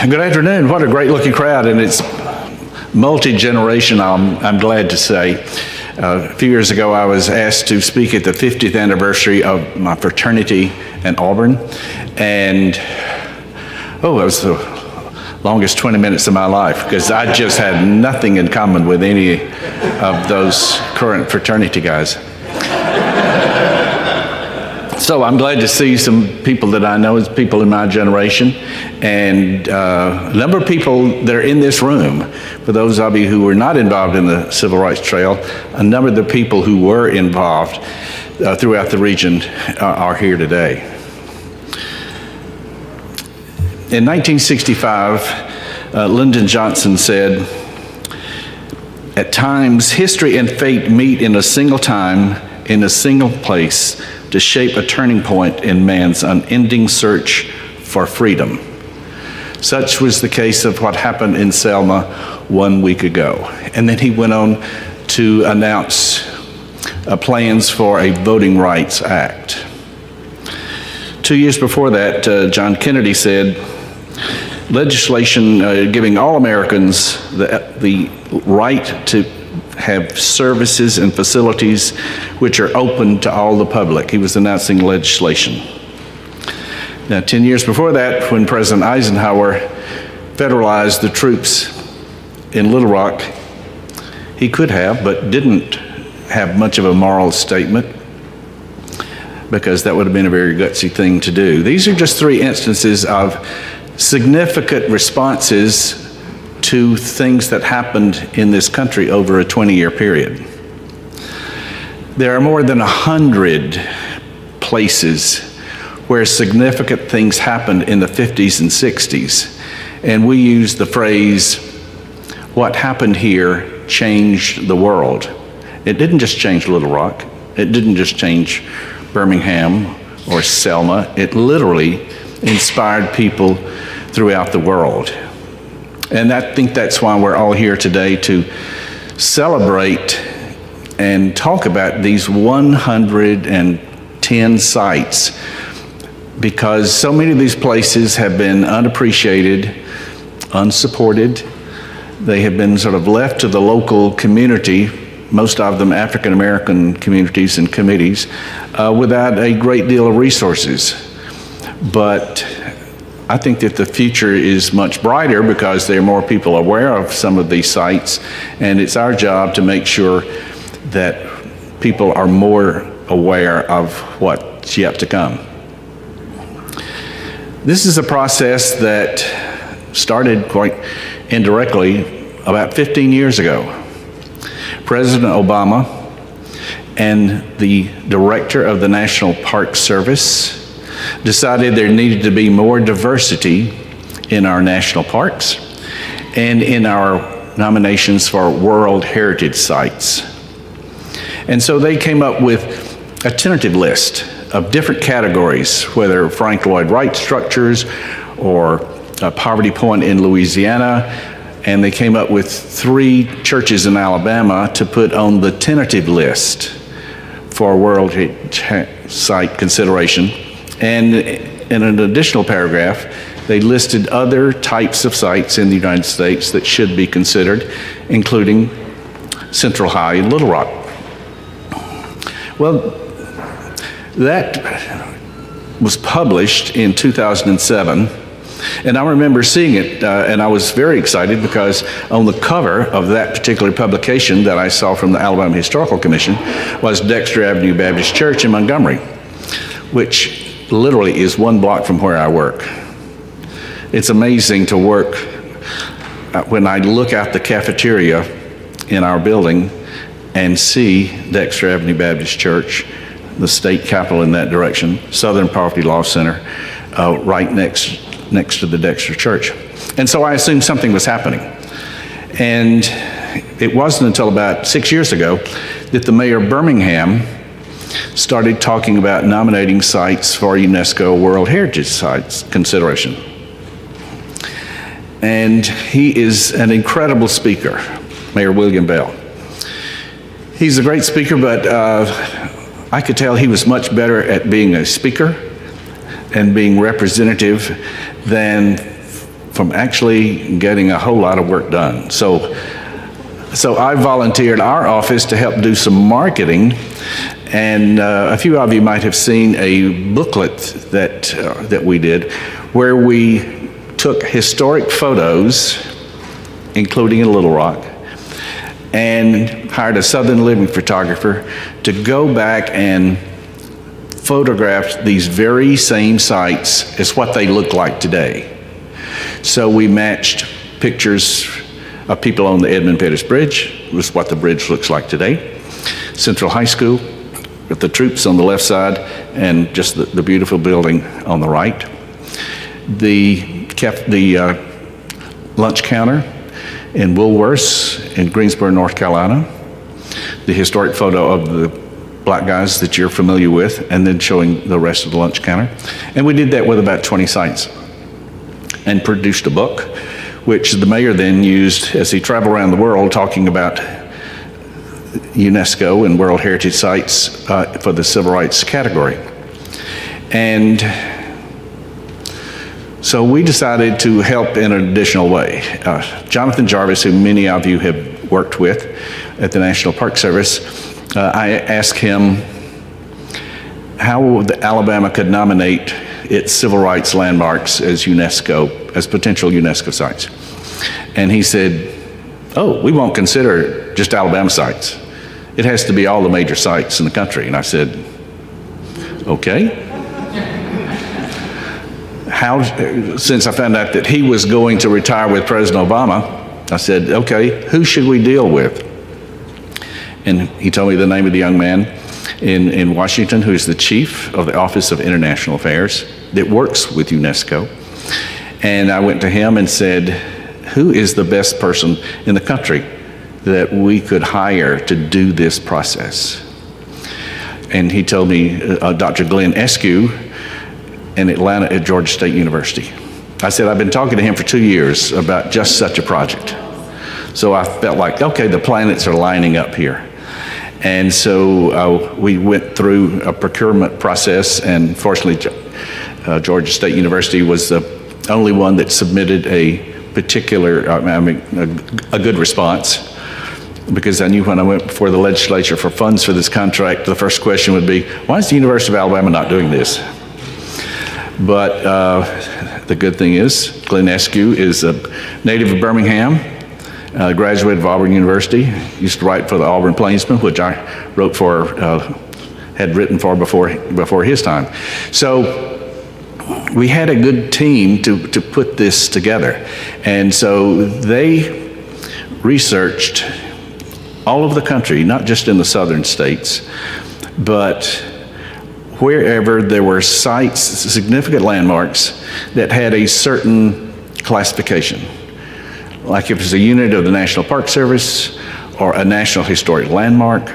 Good afternoon. What a great looking crowd, and it's multi-generation, I'm glad to say. A few years ago, I was asked to speak at the 50th anniversary of my fraternity in Auburn, and it was the longest 20 minutes of my life because I just had nothing in common with any of those current fraternity guys. So I'm glad to see some people that I know as people in my generation, and a number of people that are in this room. For those of you who were not involved in the Civil Rights Trail, a number of the people who were involved throughout the region are here today. In 1965, Lyndon Johnson said, "At times, history and fate meet in a single time, in a single place, to shape a turning point in man's unending search for freedom." Such was the case of what happened in Selma 1 week ago. And then he went on to announce plans for a Voting Rights Act. 2 years before that, John Kennedy said, legislation giving all Americans the right to have services and facilities which are open to all the public. He was announcing legislation. Now, 10 years before that, when President Eisenhower federalized the troops in Little Rock, he could have, but didn't have much of a moral statement, because that would have been a very gutsy thing to do. These are just three instances of significant responses to things that happened in this country over a 20-year period. There are more than 100 places where significant things happened in the 50s and 60s, and we use the phrase, "What happened here changed the world." It didn't just change Little Rock. It didn't just change Birmingham or Selma. It literally inspired people throughout the world. And I think that's why we're all here today, to celebrate and talk about these 110 sites, because so many of these places have been unappreciated, unsupported. They have been sort of left to the local community, most of them African-American communities and committees, without a great deal of resources. But I think that the future is much brighter because there are more people aware of some of these sites, and it's our job to make sure that people are more aware of what's yet to come. This is a process that started quite indirectly about 15 years ago. President Obama and the director of the National Park Service decided there needed to be more diversity in our national parks and in our nominations for World Heritage Sites. And so they came up with a tentative list of different categories, whether Frank Lloyd Wright structures or Poverty Point in Louisiana, and they came up with 3 churches in Alabama to put on the tentative list for World Heritage Site consideration. And in an additional paragraph, they listed other types of sites in the United States that should be considered, including Central High in Little Rock. Well, that was published in 2007, and I remember seeing it, and I was very excited because on the cover of that particular publication that I saw from the Alabama Historical Commission was Dexter Avenue Baptist Church in Montgomery, which literally is 1 block from where I work. It's amazing to work when I look out the cafeteria in our building and see Dexter Avenue Baptist Church, the state capitol in that direction, Southern Poverty Law Center, right next to the Dexter Church. And so I assumed something was happening. And it wasn't until about 6 years ago that the mayor of Birmingham started talking about nominating sites for UNESCO World Heritage Sites consideration. And he is an incredible speaker, Mayor William Bell. He's a great speaker, but I could tell he was much better at being a speaker and being representative than from actually getting a whole lot of work done. So I volunteered our office to help do some marketing, and a few of you might have seen a booklet that we did where we took historic photos, including in Little Rock, and hired a Southern Living photographer to go back and photograph these very same sites as what they look like today. So we matched pictures of people on the Edmund Pettus Bridge with what the bridge looks like today. Central High School with the troops on the left side and just the beautiful building on the right. The lunch counter in Woolworths in Greensboro, North Carolina. The historic photo of the black guys that you're familiar with, and then showing the rest of the lunch counter. And we did that with about 20 sites and produced a book, which the mayor then used as he traveled around the world talking about UNESCO and World Heritage Sites for the Civil Rights category. And so we decided to help in an additional way. Jonathan Jarvis, who many of you have worked with at the National Park Service, I asked him how Alabama could nominate its civil rights landmarks as UNESCO, as potential UNESCO sites. And he said, oh, we won't consider just Alabama sites. It has to be all the major sites in the country. And I said, okay. Since I found out that he was going to retire with President Obama, I said, okay, who should we deal with? And he told me the name of the young man in Washington who is the chief of the Office of International Affairs that works with UNESCO. And I went to him and said, who is the best person in the country that we could hire to do this process? And he told me Dr. Glenn Eskew in Atlanta at Georgia State University. I said, I've been talking to him for 2 years about just such a project. So I felt like, okay, the planets are lining up here. And so we went through a procurement process, and fortunately, Georgia State University was the only one that submitted a particular, a good response, because I knew when I went before the legislature for funds for this contract, the first question would be, why is the University of Alabama not doing this? But the good thing is, Glenn Eskew is a native of Birmingham, graduate of Auburn University, used to write for the Auburn Plainsman, which I wrote for, had written for before his time. So we had a good team to put this together. And so they researched all over the country, not just in the southern states, but wherever there were sites, significant landmarks that had a certain classification. Like if it's a unit of the National Park Service or a National Historic Landmark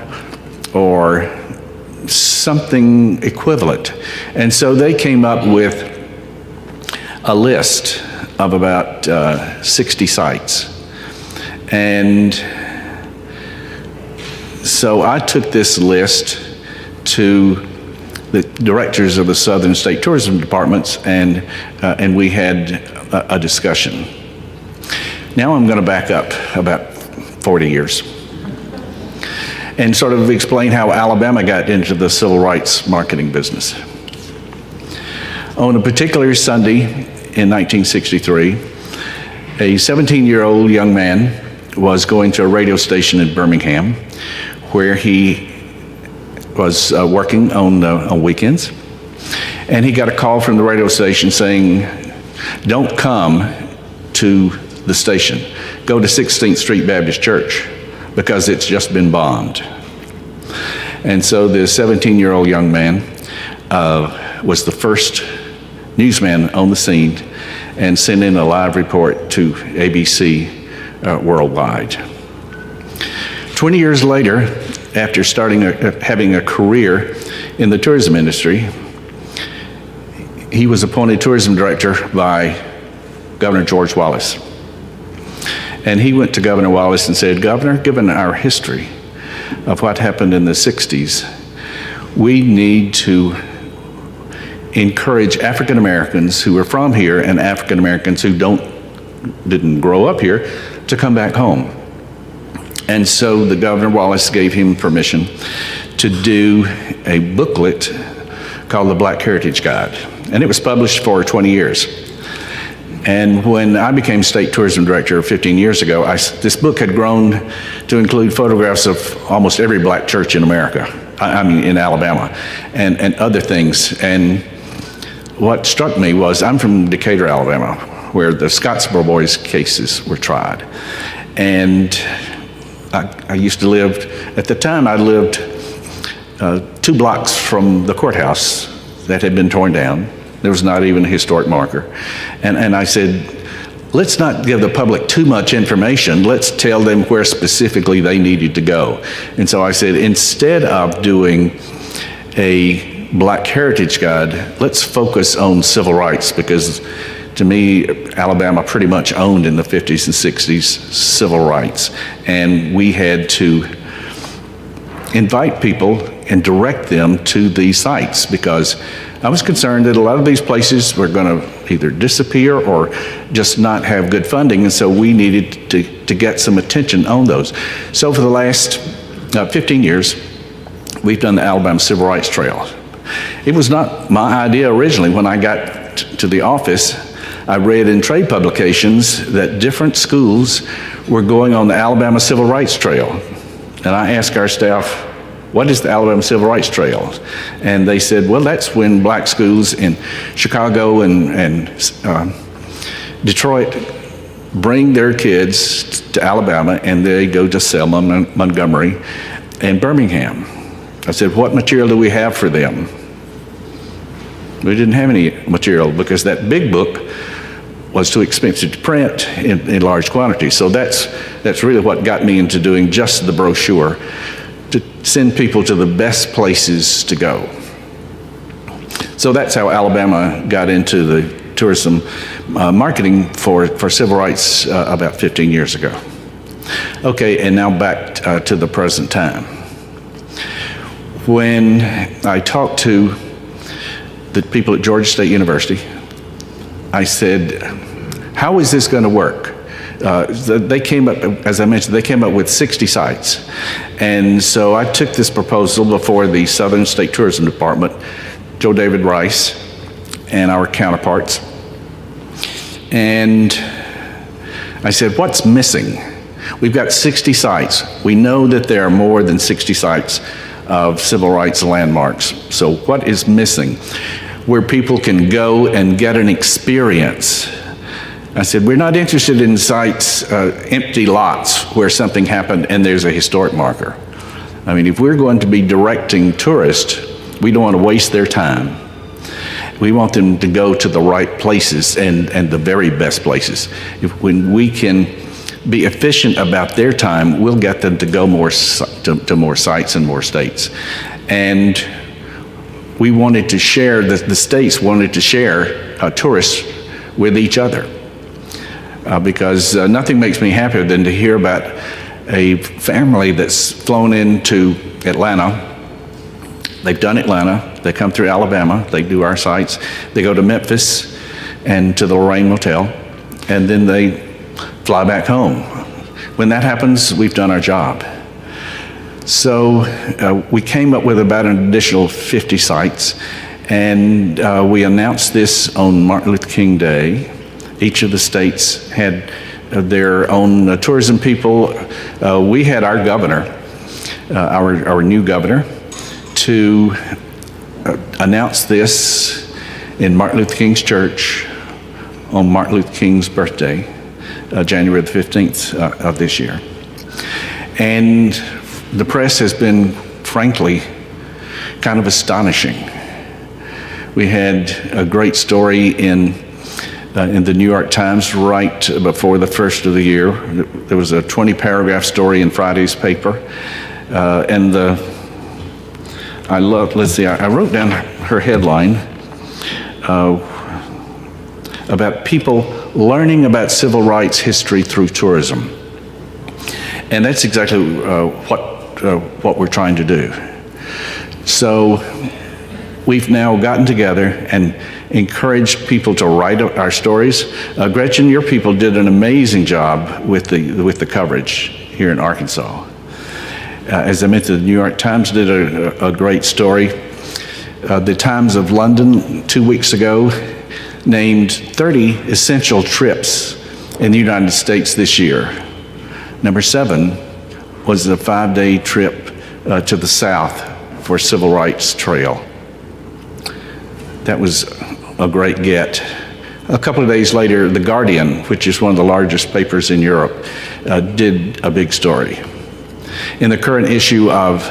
or something equivalent. And so they came up with a list of about 60 sites. And so I took this list to the directors of the Southern State Tourism Departments, and we had a discussion. Now I'm going to back up about 40 years and sort of explain how Alabama got into the civil rights marketing business. On a particular Sunday in 1963, a 17-year-old young man was going to a radio station in Birmingham where he was working on weekends, and he got a call from the radio station saying, don't come to the station. Go to 16th Street Baptist Church because it's just been bombed. And so the 17-year-old young man was the first newsman on the scene and sent in a live report to ABC worldwide. 20 years later, after having a career in the tourism industry, he was appointed tourism director by Governor George Wallace. And he went to Governor Wallace and said, Governor, given our history of what happened in the 60s, we need to encourage African Americans who are from here and African Americans who don't didn't grow up here, to come back home. And so the Governor Wallace gave him permission to do a booklet called the Black Heritage Guide. And it was published for 20 years. And when I became state tourism director 15 years ago, this book had grown to include photographs of almost every black church in America, I mean in Alabama, and other things. And what struck me was, I'm from Decatur, Alabama, where the Scottsboro Boys cases were tried. And I used to live, at the time I lived 2 blocks from the courthouse that had been torn down. There was not even a historic marker. And I said, let's not give the public too much information. Let's tell them where specifically they needed to go. And so I said, instead of doing a Black Heritage Guide, let's focus on civil rights, because to me, Alabama pretty much owned in the 50s and 60s civil rights. And we had to invite people and direct them to these sites, because I was concerned that a lot of these places were going to either disappear or just not have good funding, and so we needed to get some attention on those. So for the last 15 years, we've done the Alabama Civil Rights Trail. It was not my idea originally. When I got to the office, I read in trade publications that different schools were going on the Alabama Civil Rights Trail. And I asked our staff, what is the Alabama Civil Rights Trail? And they said, well, that's when black schools in Chicago and Detroit bring their kids to Alabama, and they go to Selma, Montgomery, and Birmingham. I said, what material do we have for them? We didn't have any material, because that big book was too expensive to print in large quantities. So that's really what got me into doing just the brochure, to send people to the best places to go. So that's how Alabama got into the tourism marketing for civil rights about 15 years ago. Okay, and now back to the present time. When I talked to the people at Georgia State University, I said, how is this going to work? They came up, as I mentioned, they came up with 60 sites. And so I took this proposal before the Southern State Tourism Department, Joe David Rice, and our counterparts. And I said, what's missing? We've got 60 sites. We know that there are more than 60 sites of civil rights landmarks. So what is missing? Where people can go and get an experience. I said, we're not interested in sites, empty lots where something happened and there's a historic marker. I mean, if we're going to be directing tourists, we don't want to waste their time. We want them to go to the right places and the very best places. When we can be efficient about their time, we'll get them to go to more sites and more states. And we wanted to share, the states wanted to share tourists with each other. Because nothing makes me happier than to hear about a family that's flown into Atlanta. They've done Atlanta, they come through Alabama, they do our sites, they go to Memphis and to the Lorraine Motel, and then they fly back home. When that happens, we've done our job. So we came up with about an additional 50 sites, and we announced this on Martin Luther King Day. Each of the states had their own tourism people. We had our governor, our new governor, to announce this in Martin Luther King's church on Martin Luther King's birthday, January the 15th of this year. And the press has been, frankly, kind of astonishing. We had a great story in the New York Times right before the first of the year. There was a 20-paragraph story in Friday's paper. And I wrote down her headline about people learning about civil rights history through tourism. And that's exactly what we're trying to do. So we've now gotten together and encourage people to write our stories. Gretchen, your people did an amazing job with the coverage here in Arkansas. As I mentioned, the New York Times did a great story. The Times of London 2 weeks ago named 30 essential trips in the United States this year. Number 7 was a 5-day trip to the South for a Civil Rights Trail. That was a great get. A couple of days later, The Guardian, which is one of the largest papers in Europe, did a big story. In the current issue of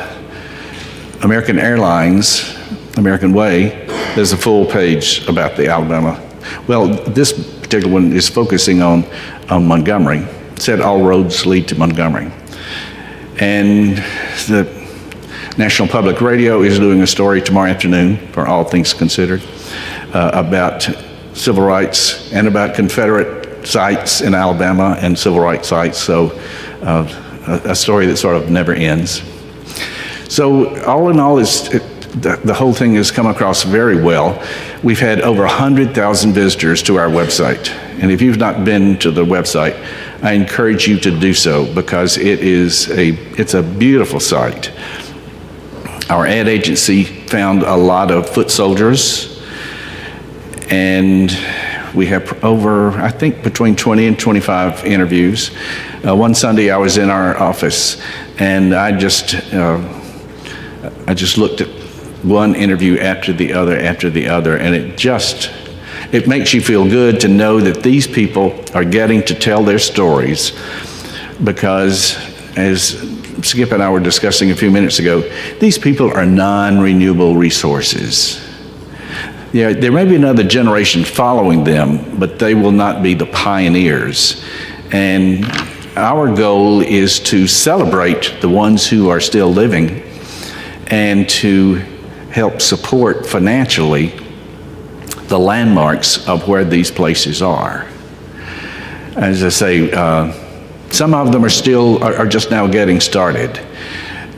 American Airlines, American Way, there's a full page about the Alabama. Well, this particular one is focusing on Montgomery. It said all roads lead to Montgomery. And the National Public Radio is doing a story tomorrow afternoon, for All Things Considered, about civil rights and about Confederate sites in Alabama and civil rights sites. So a story that sort of never ends. So all in all, the whole thing has come across very well. We've had over 100,000 visitors to our website. And if you've not been to the website, I encourage you to do so, because it's a beautiful site. Our ad agency found a lot of foot soldiers, and we have over, I think, between 20 and 25 interviews. One Sunday I was in our office, and I just looked at one interview after the other, and it makes you feel good to know that these people are getting to tell their stories, because as Skip and I were discussing a few minutes ago, these people are non-renewable resources. Yeah, there may be another generation following them, but they will not be the pioneers. And our goal is to celebrate the ones who are still living and to help support financially the landmarks of where these places are. As I say, some of them are just now getting started.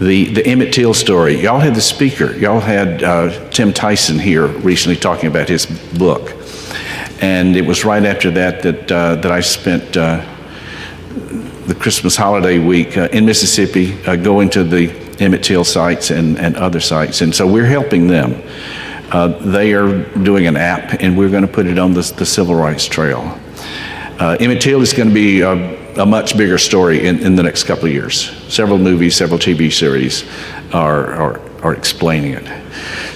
The Emmett Till story, y'all had the speaker, y'all had Tim Tyson here recently talking about his book. And it was right after that I spent the Christmas holiday week in Mississippi going to the Emmett Till sites and other sites. And so we're helping them. They are doing an app, and we're going to put it on the Civil Rights Trail. Emmett Till is going to be a much bigger story in the next couple of years. Several movies, several TV series are explaining it.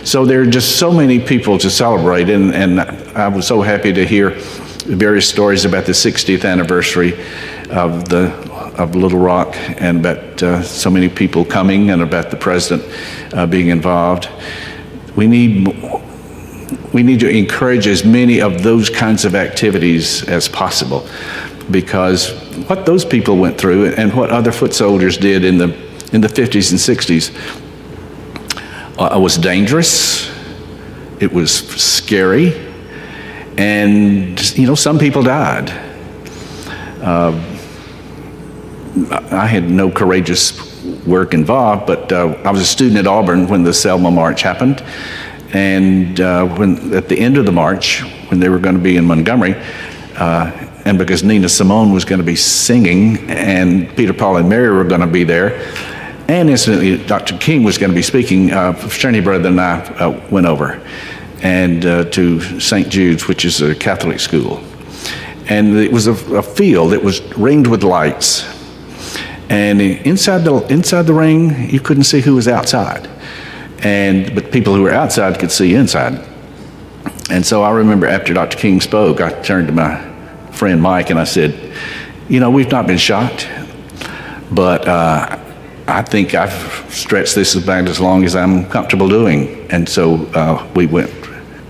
So there are just so many people to celebrate, and I was so happy to hear various stories about the 60th anniversary of Little Rock, and about so many people coming, and about the president being involved. We need to encourage as many of those kinds of activities as possible, because what those people went through and what other foot soldiers did in the 50s and 60s was dangerous. It was scary, and some people died. I had no courageous work involved, but I was a student at Auburn when the Selma March happened, and when at the end of the march, when they were going to be in Montgomery, and because Nina Simone was going to be singing, and Peter, Paul, and Mary were going to be there, and incidentally, Dr. King was going to be speaking, fraternity brother and I went over and to St. Jude's, which is a Catholic school. And it was a field that was ringed with lights. And inside the ring, you couldn't see who was outside. But people who were outside could see inside. And so I remember after Dr. King spoke, I turned to my friend Mike and I said, we've not been shot, but I think I've stretched this back as long as I'm comfortable doing. And so we went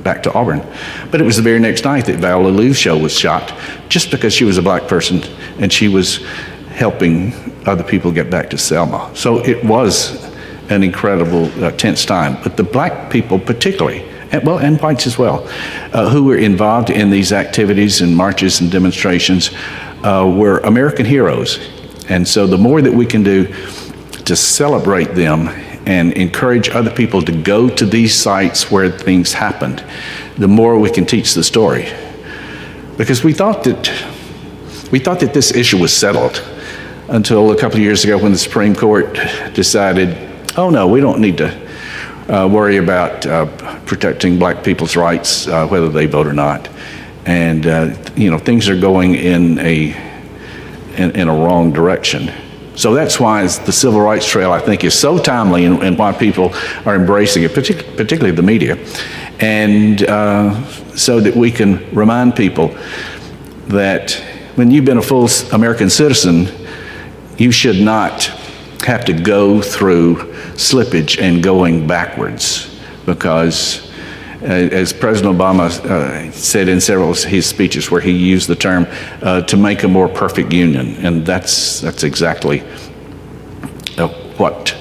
back to Auburn. But it was the very next night that Viola Lou's show was shot, just because she was a black person and she was helping other people get back to Selma. So it was an incredible, tense time. But the black people particularly, and whites as well, who were involved in these activities and marches and demonstrations were American heroes. And so the more that we can do to celebrate them and encourage other people to go to these sites where things happened, the more we can teach the story. Because we thought that this issue was settled until a couple of years ago when the Supreme Court decided, oh no, we don't need to worry about protecting black people's rights, whether they vote or not. And you know, things are going in a wrong direction. So that's why the Civil Rights Trail, I think, is so timely, and why people are embracing it, particularly the media. And so that we can remind people that when you've been a full American citizen, you should not have to go through slippage and going backwards, because as President Obama said in several of his speeches where he used the term to make a more perfect union, and that's exactly what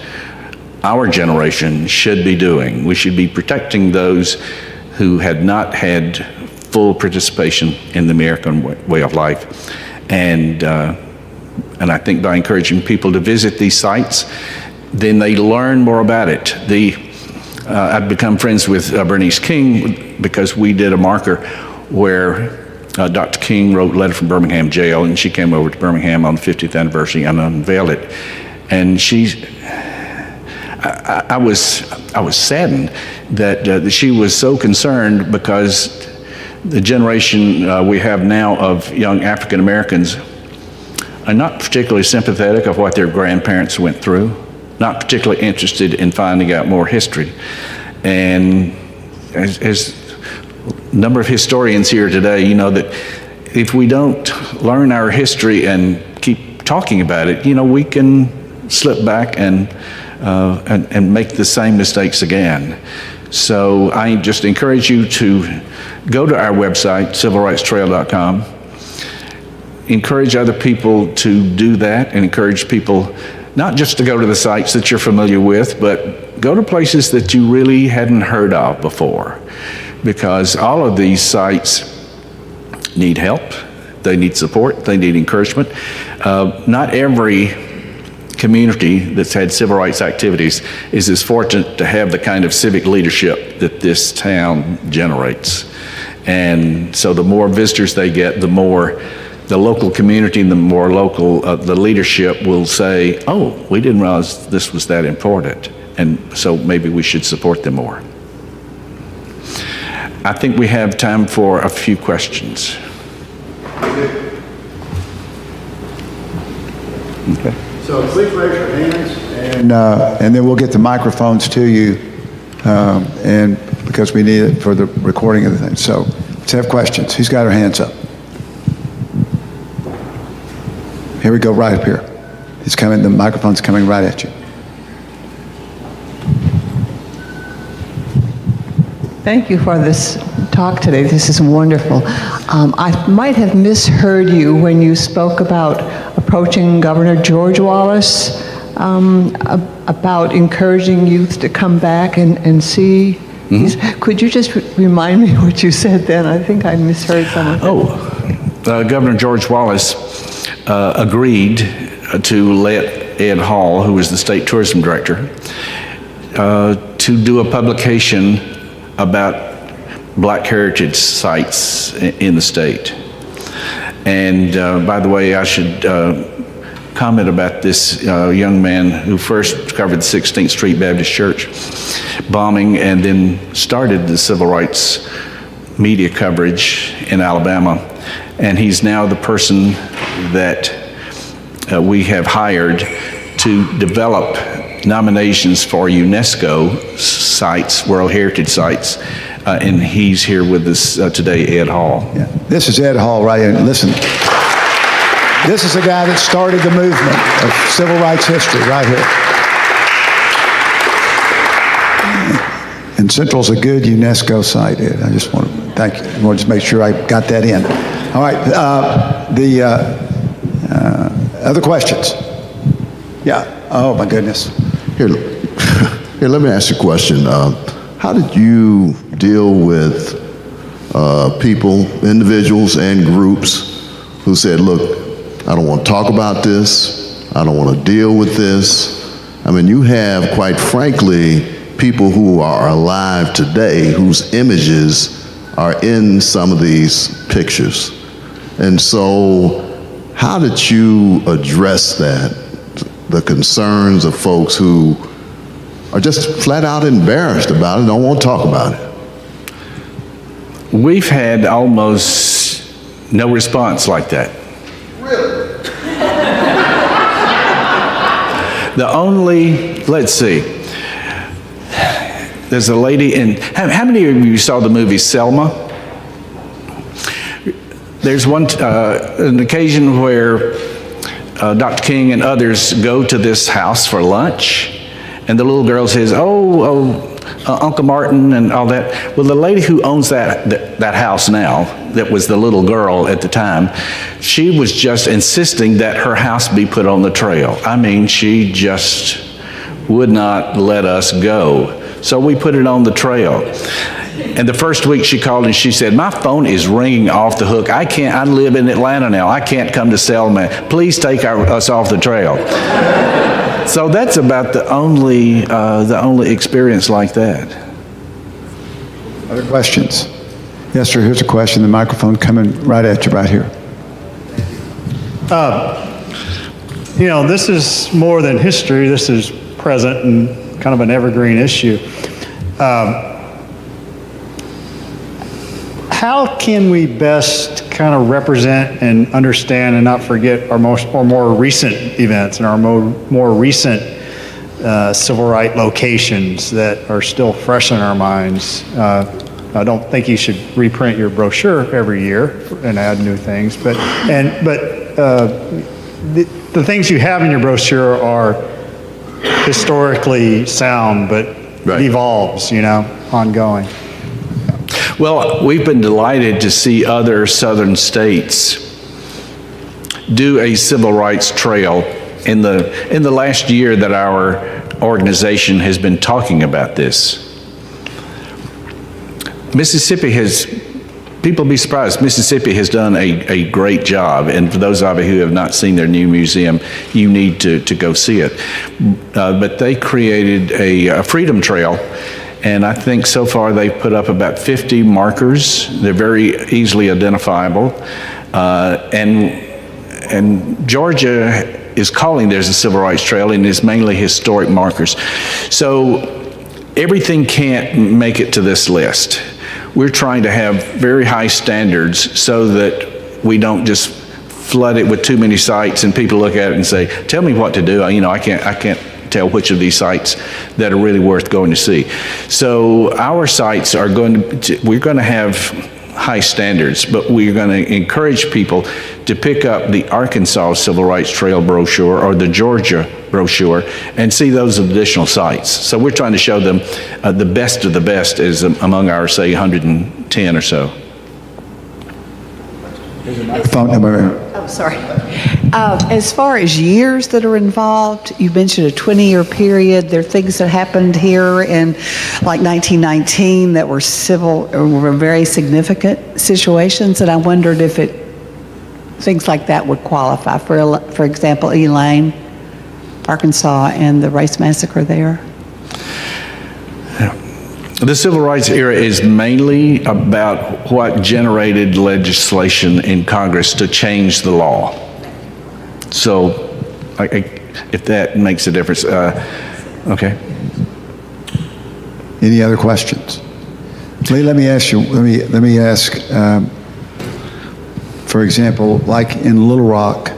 our generation should be doing. We should be protecting those who had not had full participation in the American way of life. And I think by encouraging people to visit these sites, then they learn more about it. I've become friends with Bernice King because we did a marker where Dr. King wrote a letter from Birmingham jail, and she came over to Birmingham on the 50th anniversary and unveiled it. And I was saddened that she was so concerned, because the generation we have now of young African Americans are not particularly sympathetic of what their grandparents went through, not particularly interested in finding out more history. And as a number of historians here today, you know that if we don't learn our history and keep talking about it, you know, we can slip back and make the same mistakes again. So I just encourage you to go to our website, civilrightstrail.com, encourage other people to do that, and encourage people not just to go to the sites that you're familiar with, but go to places that you really hadn't heard of before, because all of these sites need help, they need support, they need encouragement. Not every community that's had civil rights activities is as fortunate to have the kind of civic leadership that this town generates. And so the more visitors they get, the more the local community and the more local the leadership will say, oh, we didn't realize this was that important, and so maybe we should support them more. I think we have time for a few questions. Okay. So please raise your hands, and then we'll get the microphones to you, and because we need it for the recording of the thing. So let's have questions. Who's got their hands up? Here we go, right up here. It's coming, the microphone's coming right at you. Thank you for this talk today. This is wonderful. I might have misheard you when you spoke about approaching Governor George Wallace about encouraging youth to come back and see. Mm-hmm. Could you just remind me what you said then? I think I misheard some of it. Governor George Wallace agreed to let Ed Hall, who was the state tourism director, to do a publication about black heritage sites in the state. And by the way, I should comment about this young man who first covered the 16th Street Baptist Church bombing and then started the civil rights media coverage in Alabama. And he's now the person that we have hired to develop nominations for UNESCO sites, World Heritage Sites, and he's here with us today, Ed Hall. Yeah. This is Ed Hall, right? And listen, this is the guy that started the movement of civil rights history right here. And Central's a good UNESCO site, Ed. I just want to thank you. I want to just make sure I got that in. All right, other questions? Yeah, oh my goodness. Here, let me ask you a question. How did you deal with people, individuals and groups who said, look, I don't want to talk about this, I don't want to deal with this, I mean, you have, quite frankly, people who are alive today whose images are in some of these pictures. And so, how did you address that? The concerns of folks who are just flat out embarrassed about it, don't want to talk about it. We've had almost no response like that. Really? The only, let's see, there's a lady in, how many of you saw the movie Selma? There's an occasion where Dr. King and others go to this house for lunch, and the little girl says, Uncle Martin and all that. Well, the lady who owns that house now, that was the little girl at the time, she was just insisting that her house be put on the trail. I mean, she just would not let us go. So we put it on the trail. And the first week she called and she said, my phone is ringing off the hook. I live in Atlanta now. I can't come to Selma. Please take us off the trail. So that's about the only experience like that. Other questions? Yes, sir, here's a question. The microphone coming right at you right here. You know, this is more than history. This is present and kind of an evergreen issue. How can we best kind of represent and understand and not forget our more recent events and our more recent civil rights locations that are still fresh in our minds? I don't think you should reprint your brochure every year and add new things, but the things you have in your brochure are historically sound, but right. Evolves, you know, ongoing. Well, we've been delighted to see other southern states do a civil rights trail in the last year that our organization has been talking about this. Mississippi has, people be surprised, Mississippi has done a great job, and for those of you who have not seen their new museum, you need to go see it. But they created a freedom trail, and I think so far they've put up about 50 markers. They're very easily identifiable. And Georgia is calling theirs a civil rights trail, and it's mainly historic markers. So everything can't make it to this list. We're trying to have very high standards so that we don't just flood it with too many sites and people look at it and say, tell me what to do. You know, I can't tell which of these sites that are really worth going to see. So our sites are we're going to have high standards, but we're going to encourage people to pick up the Arkansas Civil Rights Trail brochure or the Georgia brochure and see those additional sites. So we're trying to show them the best of the best is among our, say, 110 or so. Phone number. Oh, sorry. As far as years that are involved, you mentioned a 20-year period. There are things that happened here in like 1919 that were were very significant situations, and I wondered if things like that would qualify. For example, Elaine, Arkansas, and the race massacre there. The civil rights era is mainly about what generated legislation in Congress to change the law. So, if that makes a difference, okay. Any other questions? Lee, let me ask you. Let me ask. For example, like in Little Rock,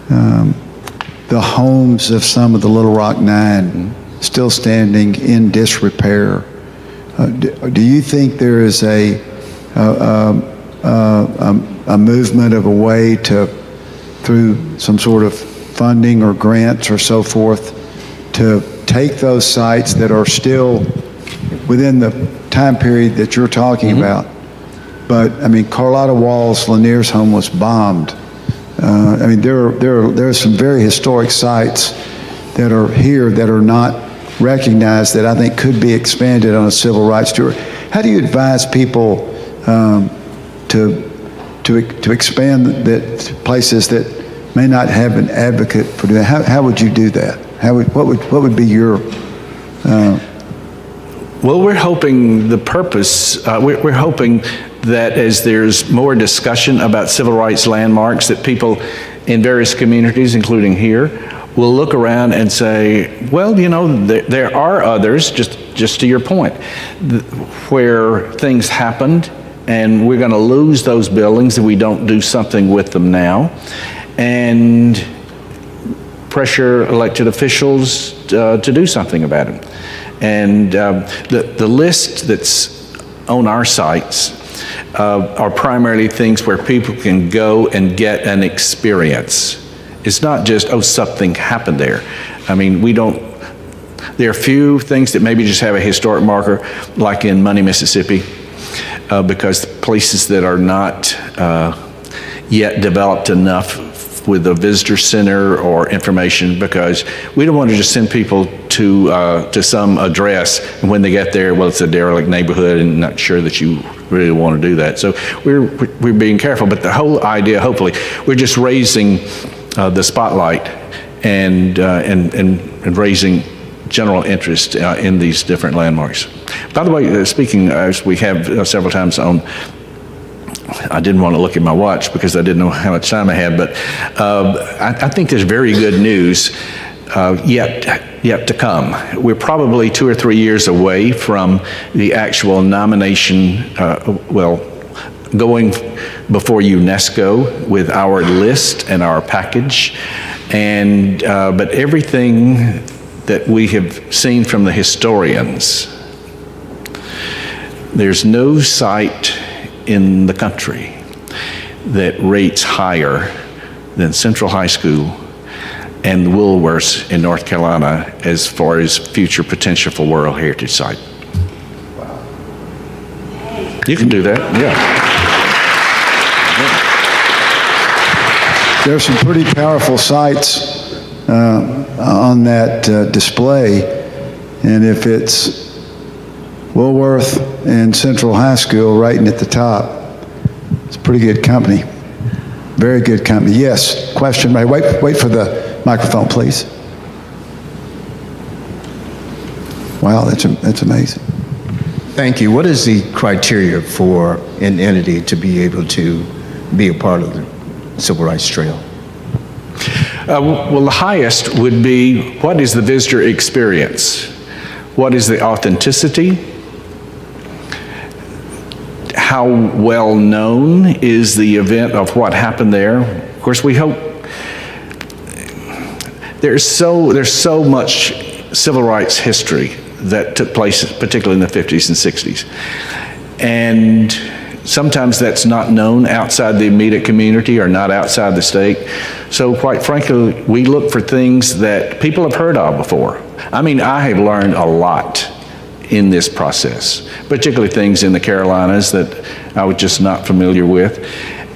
the homes of some of the Little Rock Nine still standing in disrepair. Do you think there is a movement of a way to, through some sort of funding or grants or so forth, to take those sites that are still within the time period that you're talking about? But I mean, Carlotta Walls, Lanier's home was bombed. I mean, there are some very historic sites that are here that are not recognized that I think could be expanded on a civil rights tour. How do you advise people to expand that places that may not have an advocate for doing? How would you do that? What would be your? Well, we're hoping the purpose. We're hoping that as there's more discussion about civil rights landmarks, that people in various communities, including here, will look around and say, well, you know, there are others, just to your point, where things happened and we're going to lose those buildings if we don't do something with them now, and pressure elected officials to do something about it. And the list that's on our sites are primarily things where people can go and get an experience. It's not just, oh, something happened there. I mean, there are a few things that maybe just have a historic marker, like in Money, Mississippi, because places that are not yet developed enough with a visitor center or information, because we don't want to just send people to some address, and when they get there, well, it's a derelict neighborhood and not sure that you really want to do that. So we're being careful, but the whole idea, hopefully, we're just raising the spotlight and raising general interest in these different landmarks. By the way, speaking, as we have several times on, I didn't want to look at my watch because I didn't know how much time I had, but I think there's very good news yet to come. We're probably 2 or 3 years away from the actual nomination, going before UNESCO with our list and our package, and but everything that we have seen from the historians, there's no site in the country that rates higher than Central High School and the Woolworths in North Carolina as far as future potential for World Heritage Site. Wow. You can do that, yeah. There's some pretty powerful sites on that display, and if it's Woolworth and Central High School writing at the top, it's pretty good company. Very good company. Yes, question, Ray. Wait for the microphone, please. Wow, that's amazing. Thank you. What is the criteria for an entity to be able to be a part of the Civil Rights Trail? Well, the highest would be, what is the visitor experience? What is the authenticity? How well known is the event of what happened there? Of course, we hope there's so much civil rights history that took place, particularly in the 50s and 60s. And sometimes that's not known outside the immediate community or not outside the state. So quite frankly, we look for things that people have heard of before. I mean, I have learned a lot in this process, particularly things in the Carolinas that I was just not familiar with.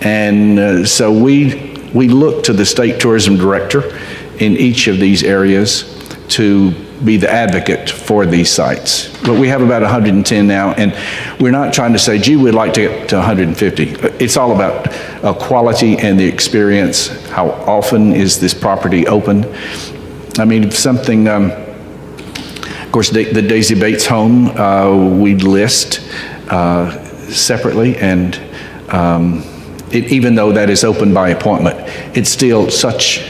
And so we look to the state tourism director in each of these areas to be the advocate for these sites. But we have about 110 now, and we're not trying to say, gee, we'd like to get to 150. It's all about quality and the experience. How often is this property open? I mean, if something, of course, the Daisy Bates home, we list separately, and even though that is open by appointment, it's still such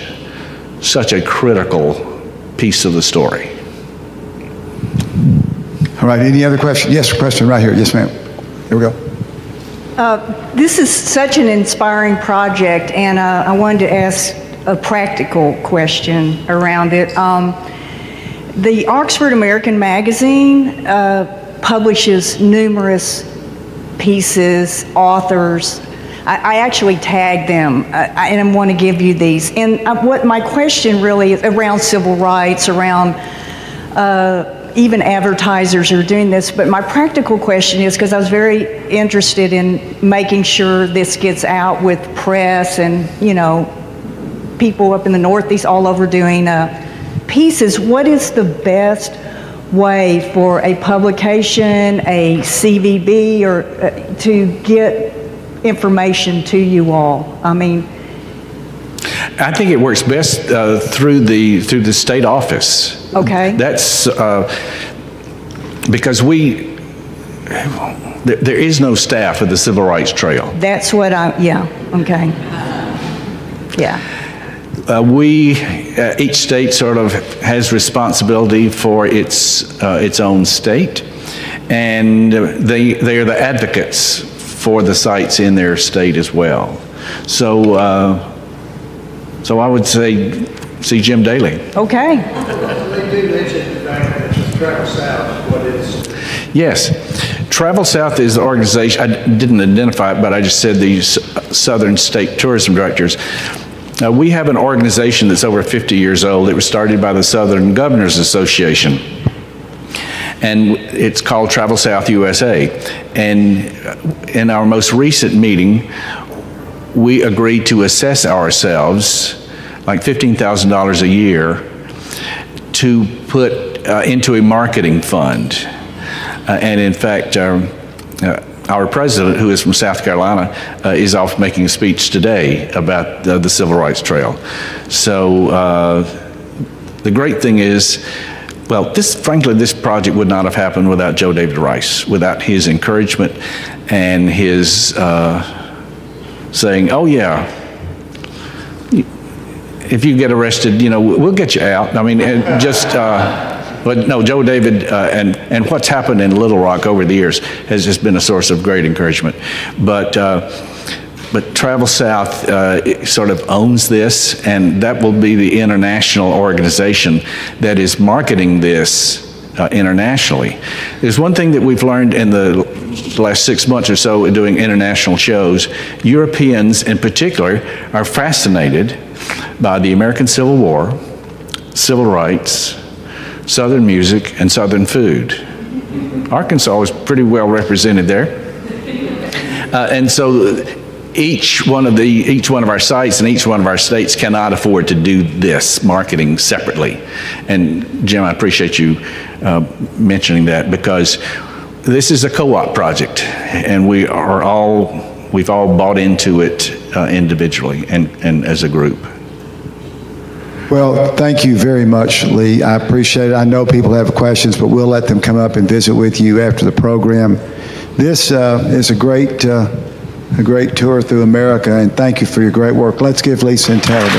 a critical piece of the story. All right, any other question? Yes, question right here. Yes, ma'am. Here we go. This is such an inspiring project, and I wanted to ask a practical question around it. The Oxford American Magazine publishes numerous pieces, authors. I actually tag them, and I want to give you these. And what my question really is around civil rights, around even advertisers are doing this, but my practical question is, because I was very interested in making sure this gets out with press and, you know, people up in the Northeast all over doing pieces, what is the best way for a publication, a CVB, or to get information to you all? I mean, I think it works best through the state office. Okay. That's because there is no staff at the Civil Rights Trail. That's what yeah, okay. Yeah. Each state sort of has responsibility for its own state, and they are the advocates for the sites in their state as well. So I would say see Jim Daly. Okay. They do mention the fact that it's Travel South, what is? Yes. Travel South is the organization, I didn't identify it, but I just said the Southern State Tourism Directors. We have an organization that's over 50 years old. It was started by the Southern Governors Association, and it's called Travel South USA. And in our most recent meeting, we agreed to assess ourselves like $15,000 a year to put into a marketing fund. And in fact, our president, who is from South Carolina, is off making a speech today about the Civil Rights Trail. So the great thing is, well, frankly, this project would not have happened without Joe David Rice, without his encouragement and his saying, oh yeah, if you get arrested, you know, we'll get you out. I mean, but no, Joe David and what's happened in Little Rock over the years has just been a source of great encouragement. But Travel South sort of owns this, and that will be the international organization that is marketing this internationally. There's one thing that we've learned in the last 6 months or so doing international shows. Europeans in particular are fascinated by the American Civil War, civil rights, Southern music, and Southern food. Arkansas is pretty well represented there. And so each one of our sites and each one of our states cannot afford to do this marketing separately. And Jim, I appreciate you mentioning that, because this is a co-op project, and we've all bought into it individually and as a group. Well, thank you very much, Lee. I appreciate it. I know people have questions, but we'll let them come up and visit with you after the program. This is a great tour through America, and thank you for your great work. Let's give Lee Sentell